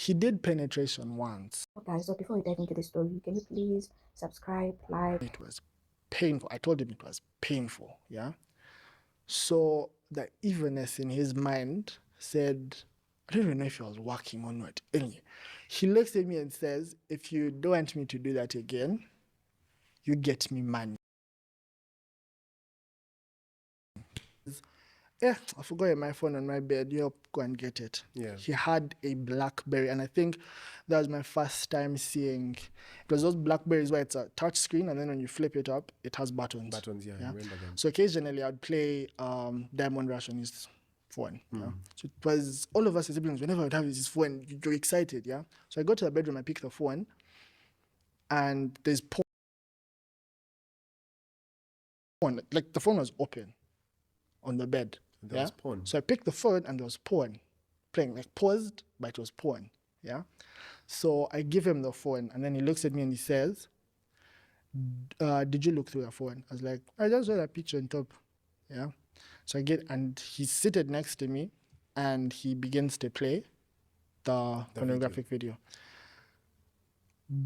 he did penetration once. Okay, so before we dive into the story, can you please subscribe, like? It was painful. I told him it was painful, yeah? So the evilness in his mind said, I don't even know if he was working or not. Anyway, he looks at me and says, if you don't want me to do that again, you get me money. Yeah, I forgot my phone on my bed. You go and get it. Yeah. He had a BlackBerry, and I think that was my first time seeing. It was those BlackBerries where it's a touch screen, and then when you flip it up, it has buttons. Buttons, yeah, I remember them. So occasionally I'd play Diamond Rush on his phone. Yeah. So it was all of us as siblings. Whenever I'd have his phone, you're excited. Yeah. So I go to the bedroom, I pick the phone, and there's porn. Like the phone was open on the bed. There was porn. So I picked the phone and there was porn playing, like paused, but it was porn. Yeah. So I give him the phone and then he looks at me and he says, did you look through your phone? I was like, I just saw that picture on top. Yeah. So I get, and he's seated next to me and he begins to play the pornographic video.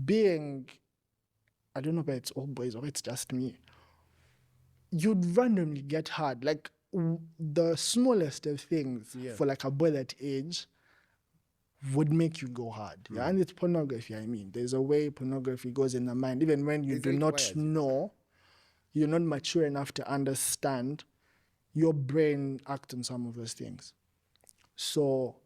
Being, I don't know if it's all boys or it's just me, you'd randomly get hard. Like, the smallest of things for like a boy that age would make you go hard. Yeah, and it's pornography. I mean, there's a way pornography goes in the mind, even when you do not know, you're not mature enough to understand. Your brain acts on some of those things. So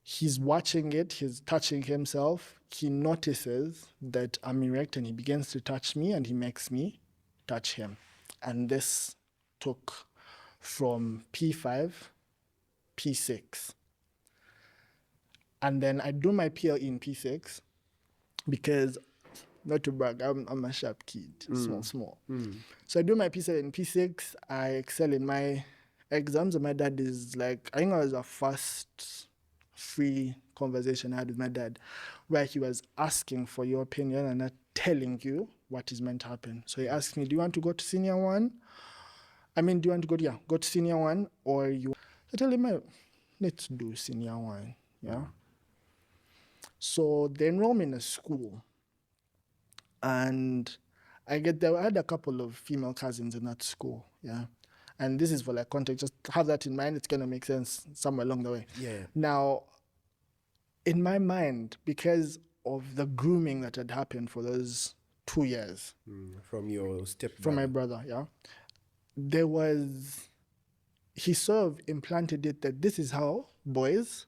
he's watching it. He's touching himself. He notices that I'm erect, and he begins to touch me, and he makes me touch him. And this took from P5, P6. And then I do my PLE in P6 because, not to brag, I'm a sharp kid, small. So I do my P7 in P6. I excel in my exams, and my dad is like, I think it was the first free conversation I had with my dad where he was asking for your opinion and not telling you what is meant to happen. So he asked me, do you want to go to senior one? Do you want to go to senior one, or you? I tell him, let's do senior one, yeah. So they enroll me in a school, and I had a couple of female cousins in that school, yeah. And this is for like context, just have that in mind. It's gonna make sense somewhere along the way. Yeah. Now, in my mind, because of the grooming that had happened for those 2 years, from your stepbrother, from my brother, yeah. He sort of implanted it that this is how boys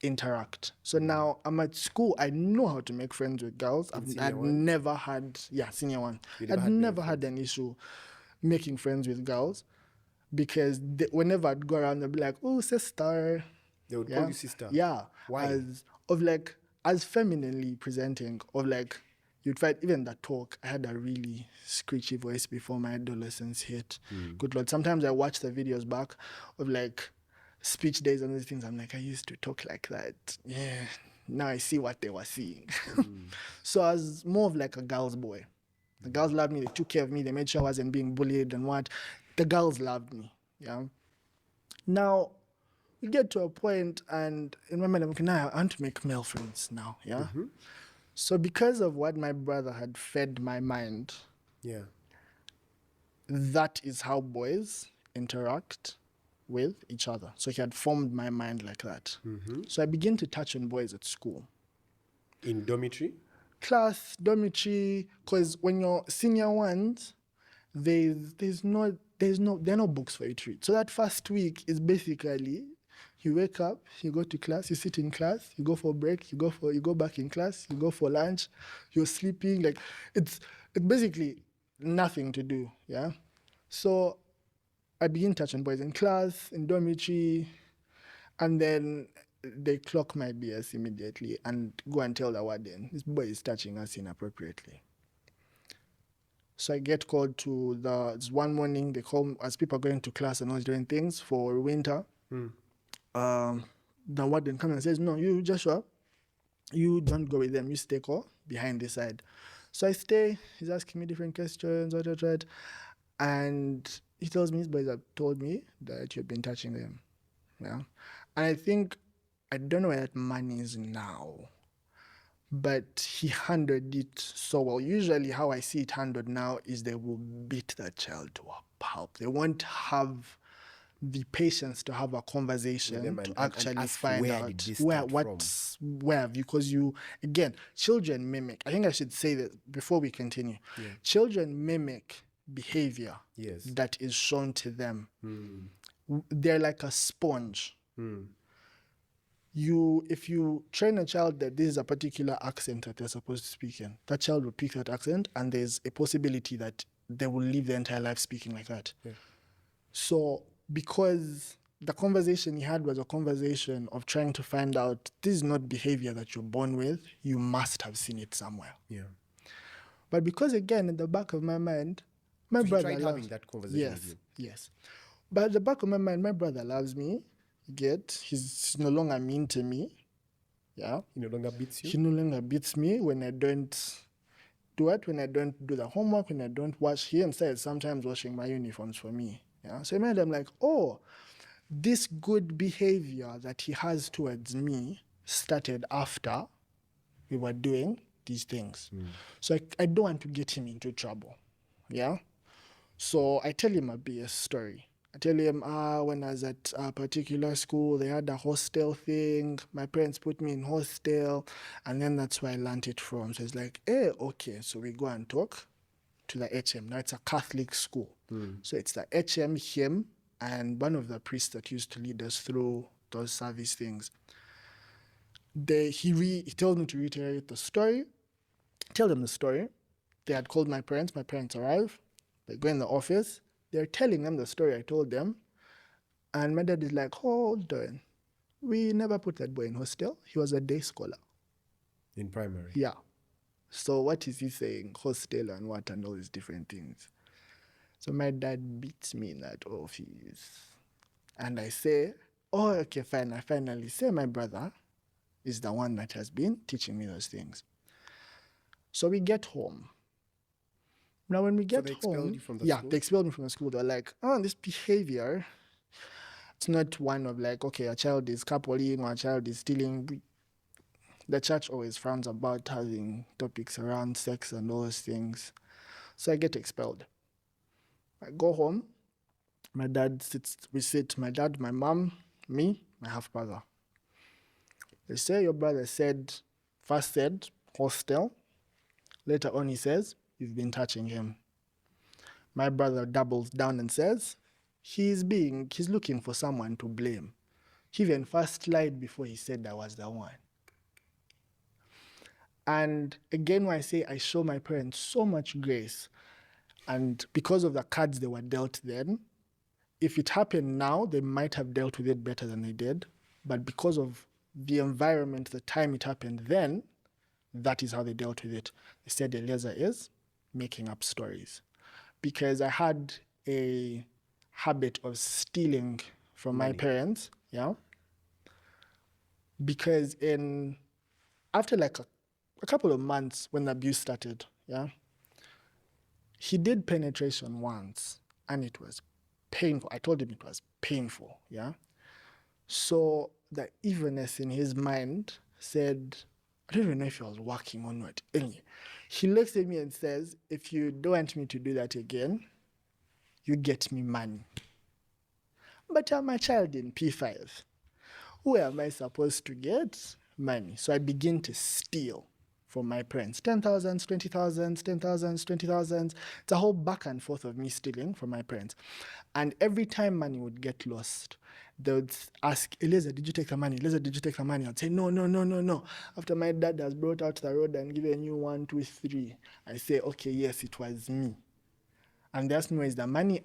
interact. So now I'm at school, I know how to make friends with girls. I'd never had, senior one. I'd never had an issue making friends with girls because whenever I'd go around, they'd be like, oh, sister. They would call you sister? Yeah. Why? As femininely presenting, of like, you'd find even that talk, I had a really screechy voice before my adolescence hit. Good Lord. Sometimes I watch the videos back of like speech days and those things. I'm like, I used to talk like that. Yeah. Now I see what they were seeing. So I was more of like a girl's boy. The girls loved me. They took care of me. They made sure I wasn't being bullied and what. The girls loved me. Yeah. Now, we get to a point, and in my mind, I'm like, now I want to make male friends now. Yeah. So because of what my brother had fed my mind, that is how boys interact with each other. So he had formed my mind like that. So I began to touch on boys at school. In dormitory? Class, dormitory, because when you're senior ones, there are no books for you to read. So that first week is basically, you wake up, you go to class, you sit in class, you go for a break, you go back in class, you go for lunch, you're sleeping. Like, it's basically nothing to do, yeah? So I begin touching boys in class, in dormitory, and then they clock my BS immediately and go and tell the warden, this boy is touching us inappropriately. So I get called to one morning, they call as people are going to class and all doing things for winter. The warden comes and says, no, you, Joshua, you don't go with them, you stay behind this side. So I stay, he's asking me different questions, and he tells me his boys have told me that you've been touching them. Yeah. And I think I don't know where that money is now, but he handled it so well. Usually how I see it handled now is they will beat the child to a pulp. They won't have the patience to have a conversation to actually ask find where out did this where start because you, again, children mimic. I think I should say that before we continue. Children mimic behavior that is shown to them. They're like a sponge. If you train a child that this is a particular accent that they're supposed to speak in, that child will pick that accent, and there's a possibility that they will live their entire life speaking like that. So because the conversation he had was a conversation of trying to find out, this is not behavior that you're born with, you must have seen it somewhere. But because, again, in the back of my mind, my brother tried loves, having that conversation with you. Yes. But at the back of my mind, my brother loves me. He's no longer mean to me. Yeah. He no longer beats you? He no longer beats me when I don't do it, when I don't do the homework, when I don't wash. He himself sometimes washing my uniforms for me. Yeah. So I made him like, oh, this good behavior that he has towards me started after we were doing these things. So I don't want to get him into trouble. Yeah. So I tell him a BS story. I tell him, when I was at a particular school, they had a hostel thing. My parents put me in hostel, and then that's where I learned it from. So it's like, okay. So we go and talk to the HM. Now it's a Catholic school. So it's the HM, him, and one of the priests that used to lead us through those service things. He told me to reiterate the story. Tell them the story. They had called my parents. My parents arrive. They go in the office. They're telling them the story I told them. And my dad is like, hold on. We never put that boy in hostel. He was a day scholar. In primary? Yeah. So what is he saying? Hostel and what and all these different things. So my dad beats me in that office. And I say, oh, okay, fine. I finally say my brother is the one that has been teaching me those things. So we get home. Now, when we get they home, expelled you from the school? They expelled me from the school. They're like, oh, this behavior, it's not one of like, okay, a child is coupling or a child is stealing. The church always frowns about having topics around sex and all those things. So I get expelled. I go home. My dad we sit, my dad, my mom, me, my half brother. They say your brother first said hostel. Later on he says, you've been touching him. My brother doubles down and says, he's looking for someone to blame. He even first lied before he said I was the one. And again, when I say I show my parents so much grace, and because of the cards they were dealt then, if it happened now, they might have dealt with it better than they did. But because of the environment, the time it happened then, that is how they dealt with it. They said Eliezer is making up stories. Because I had a habit of stealing from my parents, yeah. Because after like a couple of months when the abuse started, yeah, he did penetration once and it was painful. I told him it was painful, yeah. So the evilness in his mind said, I don't even know if he was working or not. Anyway, he looks at me and says, if you don't want me to do that again, you get me money. But I'm a child in P5. Where am I supposed to get money? So I begin to steal from my parents. 10,000, 20,000, 10,000, 20,000. It's a whole back and forth of me stealing from my parents. And every time money would get lost, they would ask, Eliezer, did you take the money? Eliezer, did you take the money? I'd say, no. After my dad has brought out the road and given you 1, 2, 3, I say, okay, yes, it was me. And they ask me, where is the money?